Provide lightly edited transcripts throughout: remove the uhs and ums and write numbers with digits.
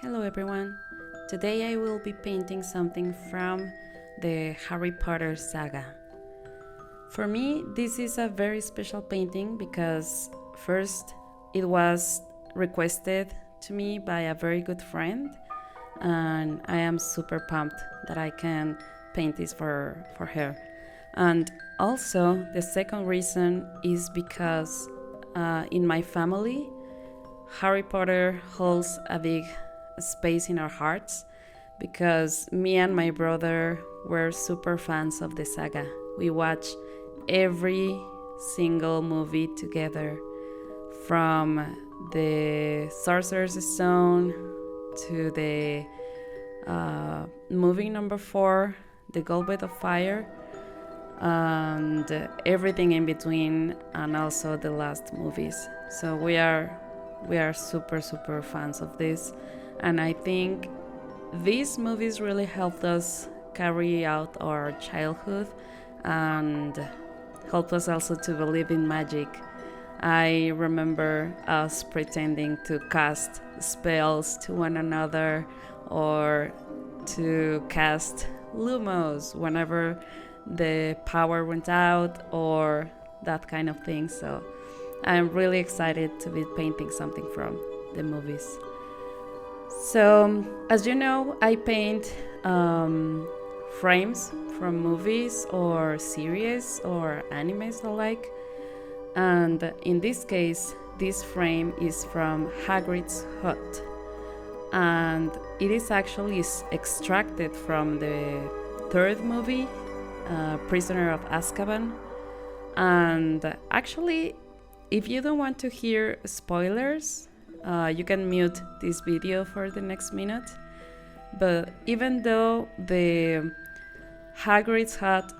Hello everyone. Today I will be painting something from the Harry Potter saga. For me, this is a very special painting because first, it was requested to me by a very good friend, and I am super pumped that I can paint this for her. And also, the second reason is because in my family, Harry Potter holds a big space in our hearts because me and my brother were super fans of the saga. We watched every single movie together, from the Sorcerer's Stone to the movie number 4, The Goblet of Fire, and everything in between, and also the last movies. So we are super fans of this, and I think these movies really helped us carry out our childhood and helped us also to believe in magic. I remember us pretending to cast spells to one another or to cast lumos whenever the power went out or that kind of thing. So I'm really excited to be painting something from the movies. So, as you know, I paint frames from movies or series or animes alike. And in this case, this frame is from HAGRID'S HUT. And it is actually extracted from the third movie, Prisoner of Azkaban. And actually, if you don't want to hear spoilers, you can mute this video for the next minute. But even though the Hagrid's hut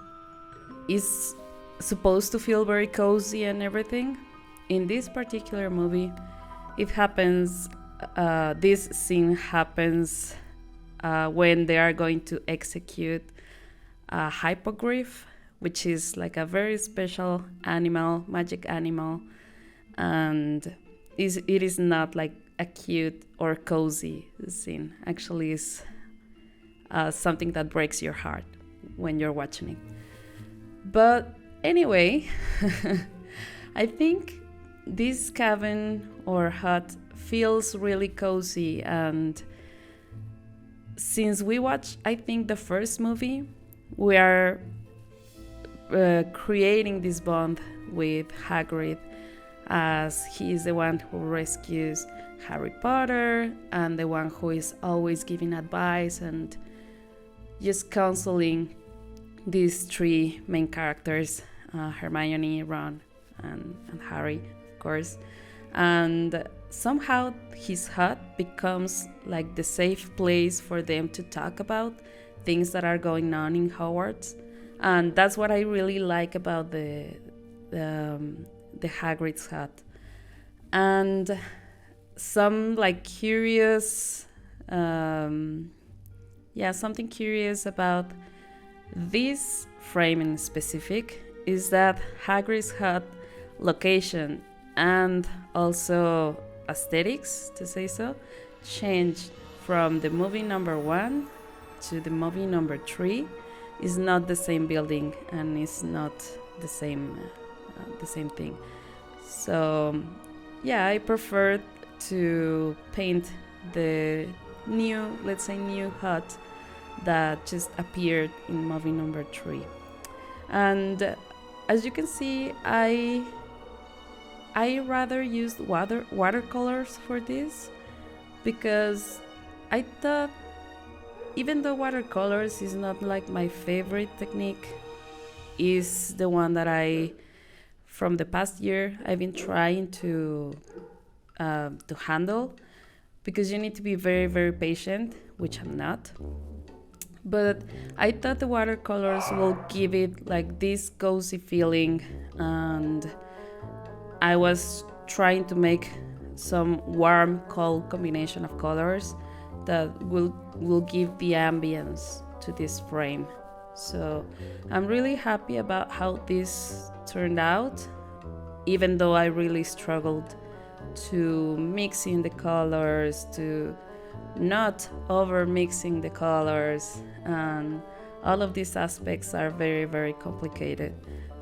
is supposed to feel very cozy and everything, in this particular movie, it happens. This scene happens when they are going to execute a hippogriff, which is like a very special animal, magic animal, and it is not like a cute or cozy scene. Actually, it's something that breaks your heart when you're watching it. But anyway, I think this cabin or hut feels really cozy, and since we watched, I think, the first movie, we are creating this bond with Hagrid, as he is the one who rescues Harry Potter and the one who is always giving advice and just counseling these three main characters, Hermione, Ron, and Harry, of course. And somehow his hut becomes like the safe place for them to talk about things that are going on in Hogwarts. And that's what I really like about the Hagrid's hut. And some like curious, something curious about this frame in specific is that Hagrid's hut location and also aesthetics, to say so, changed from the movie number 1 to the movie number 3. Is not the same building and it's not the same thing. So I prefer to paint the new hut that just appeared in movie number 3. And as you can see, I rather used watercolors for this, because I thought, even though watercolors is not like my favorite technique, is the one that from the past year, I've been trying to handle, because you need to be very, very patient, which I'm not. But I thought the watercolors will give it like this cozy feeling, and I was trying to make some warm, cold combination of colors that will give the ambience to this frame. So I'm really happy about how this turned out, even though I really struggled to mix in the colors, to not over mixing the colors, and all of these aspects are very, very complicated.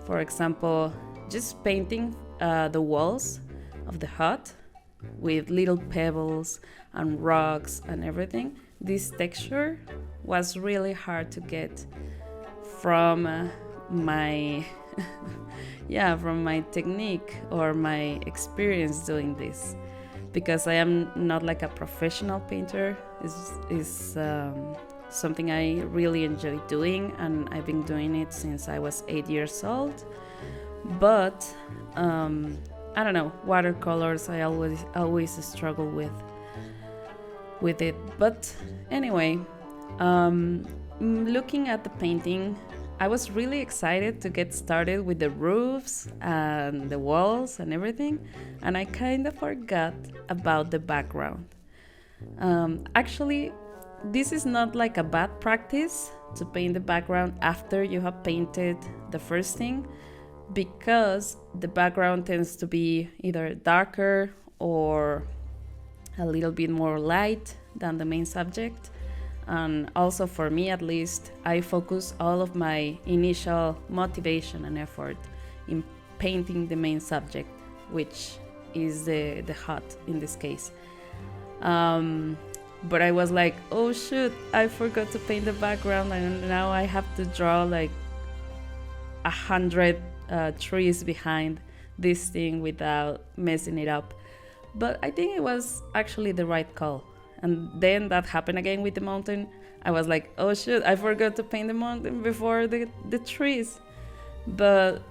For example, just painting the walls of the hut with little pebbles and rocks and everything, this texture was really hard to get from my from my technique or my experience doing this, because I am not like a professional painter. Is something I really enjoy doing, and I've been doing it since I was 8 years old. But I don't know, watercolors I always struggle with it. But anyway, looking at the painting, I was really excited to get started with the roofs and the walls and everything, and I kind of forgot about the background. Actually, this is not like a bad practice to paint the background after you have painted the first thing, because the background tends to be either darker or a little bit more light than the main subject. And also, for me at least, I focus all of my initial motivation and effort in painting the main subject, which is the hut in this case. But I was like, oh shoot, I forgot to paint the background, and now I have to draw like 100 trees behind this thing without messing it up. But I think it was actually the right call. And then that happened again with the mountain. I was like, oh shit, I forgot to paint the mountain before the trees. But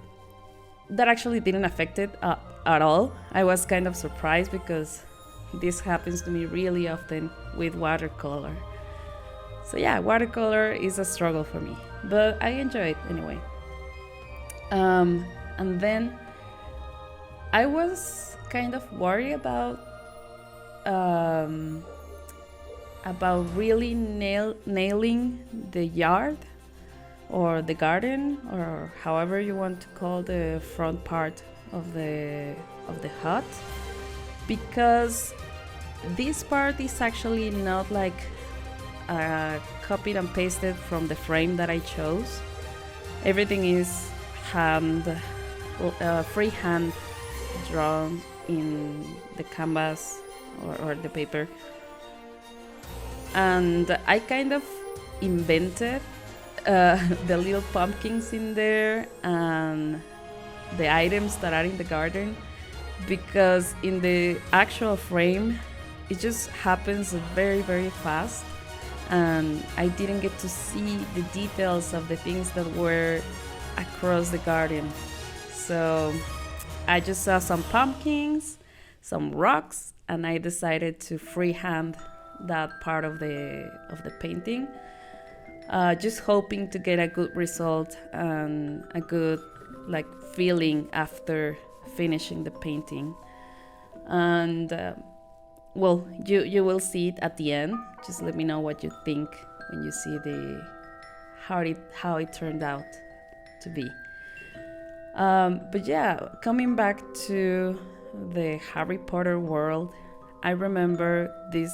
that actually didn't affect it at all. I was kind of surprised, because this happens to me really often with watercolor. So yeah, watercolor is a struggle for me, but I enjoy it anyway. And then I was kind of worried about really nailing the yard or the garden, or however you want to call the front part of the hut, because this part is actually not like copied and pasted from the frame that I chose. Everything is freehand drawn in the canvas or the paper. And I kind of invented the little pumpkins in there and the items that are in the garden, because in the actual frame it just happens very, very fast, and I didn't get to see the details of the things that were across the garden. So I just saw some pumpkins, some rocks, and I decided to freehand that part of the painting, just hoping to get a good result and a good like feeling after finishing the painting. And well, you will see it at the end. Just let me know what you think when you see how it turned out to be. But yeah, coming back to the Harry Potter world, I remember this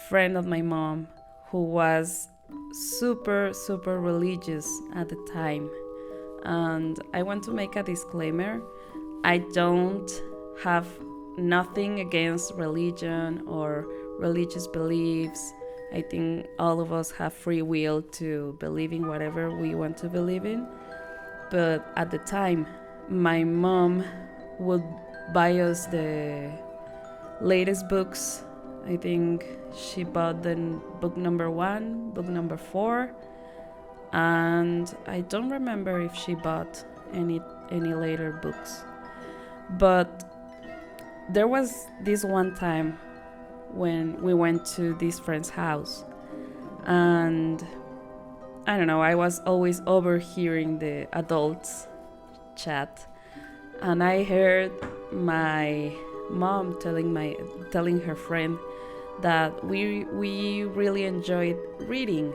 friend of my mom who was super, super religious at the time. And I want to make a disclaimer. I don't have nothing against religion or religious beliefs. I think all of us have free will to believe in whatever we want to believe in. But at the time, my mom would buy us the latest books. I think she bought the book number 1, book number 4, and I don't remember if she bought any later books. But there was this one time when we went to this friend's house, and I don't know, I was always overhearing the adults chat, and I heard my mom telling her friend that we really enjoyed reading.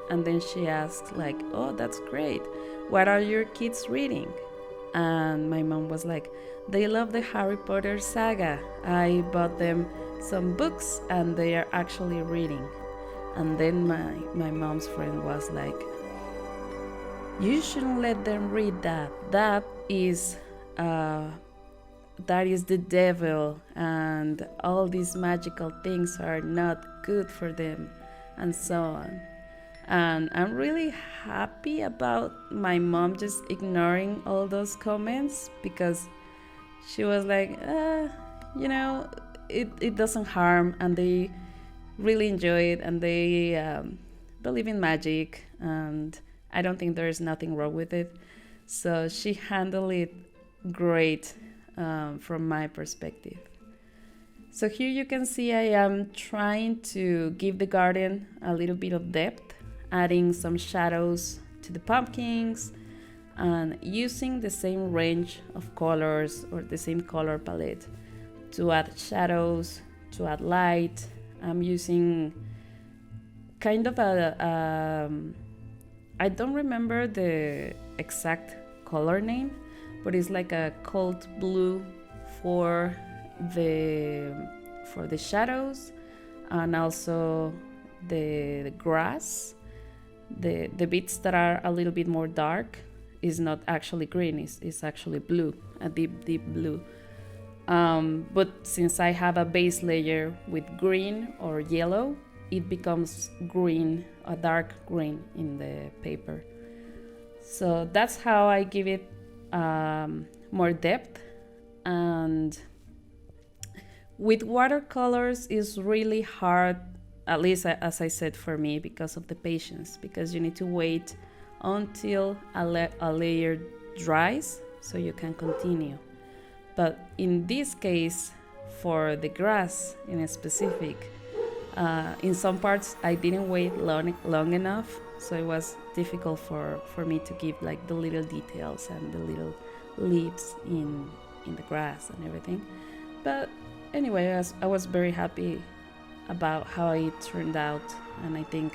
And then she asked like, oh, that's great, what are your kids reading? And my mom was like, they love the Harry Potter saga. I bought them some books and they are actually reading. And then my mom's friend was like, you shouldn't let them read that. That is the devil, and all these magical things are not good for them, and so on. And I'm really happy about my mom just ignoring all those comments, because she was like, you know, it doesn't harm, and they really enjoy it, and they believe in magic, and I don't think there's nothing wrong with it. So she handled it great from my perspective. So here you can see I am trying to give the garden a little bit of depth, adding some shadows to the pumpkins and using the same range of colors or the same color palette to add shadows, to add light. I'm using kind of I don't remember the exact color name, but it's like a cold blue for the shadows, and also the grass. The bits that are a little bit more dark is not actually green, it's actually blue, a deep blue. But since I have a base layer with green or yellow, it becomes green, a dark green in the paper. So that's how I give it more depth. And with watercolors is really hard, at least as I said for me, because of the patience, because you need to wait until a layer dries so you can continue. But in this case, for the grass in specific, in some parts I didn't wait long enough, so it was difficult for me to give like the little details and the little leaves in the grass and everything. But anyway, I was very happy about how it turned out, and I think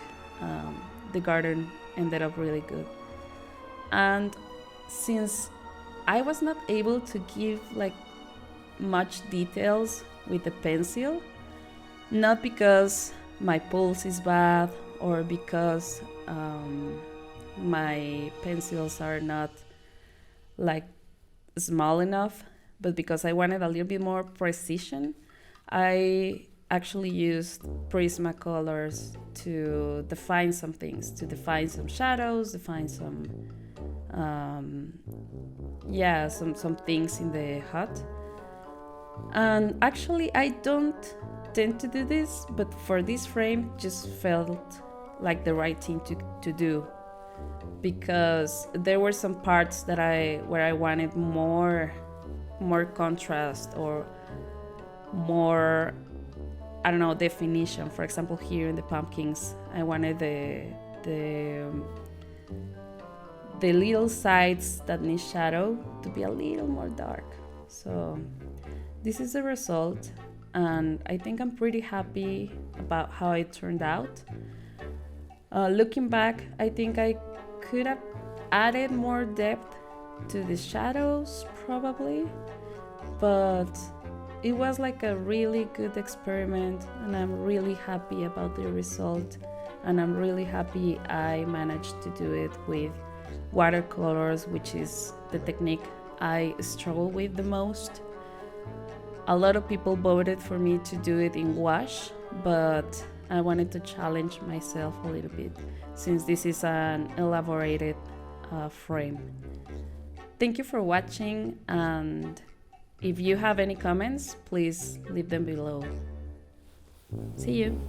the garden ended up really good. And since I was not able to give like much details with the pencil, not because my pulse is bad or because my pencils are not like small enough, but because I wanted a little bit more precision, I actually used Prismacolors to define some things, to define some shadows, define some some things in the hut. And actually I don't tend to do this, but for this frame just felt like the right thing to do, because there were some parts where I wanted more contrast or more, I don't know, definition. For example, here in the pumpkins, I wanted the little sides that need shadow to be a little more dark. So this is the result, and I think I'm pretty happy about how it turned out. Looking back, I think I could have added more depth to the shadows probably, but it was like a really good experiment, and I'm really happy about the result, and I'm really happy I managed to do it with watercolors, which is the technique I struggle with the most. A lot of people voted for me to do it in gouache, but I wanted to challenge myself a little bit since this is an elaborated frame. Thank you for watching, and if you have any comments, please leave them below. See you!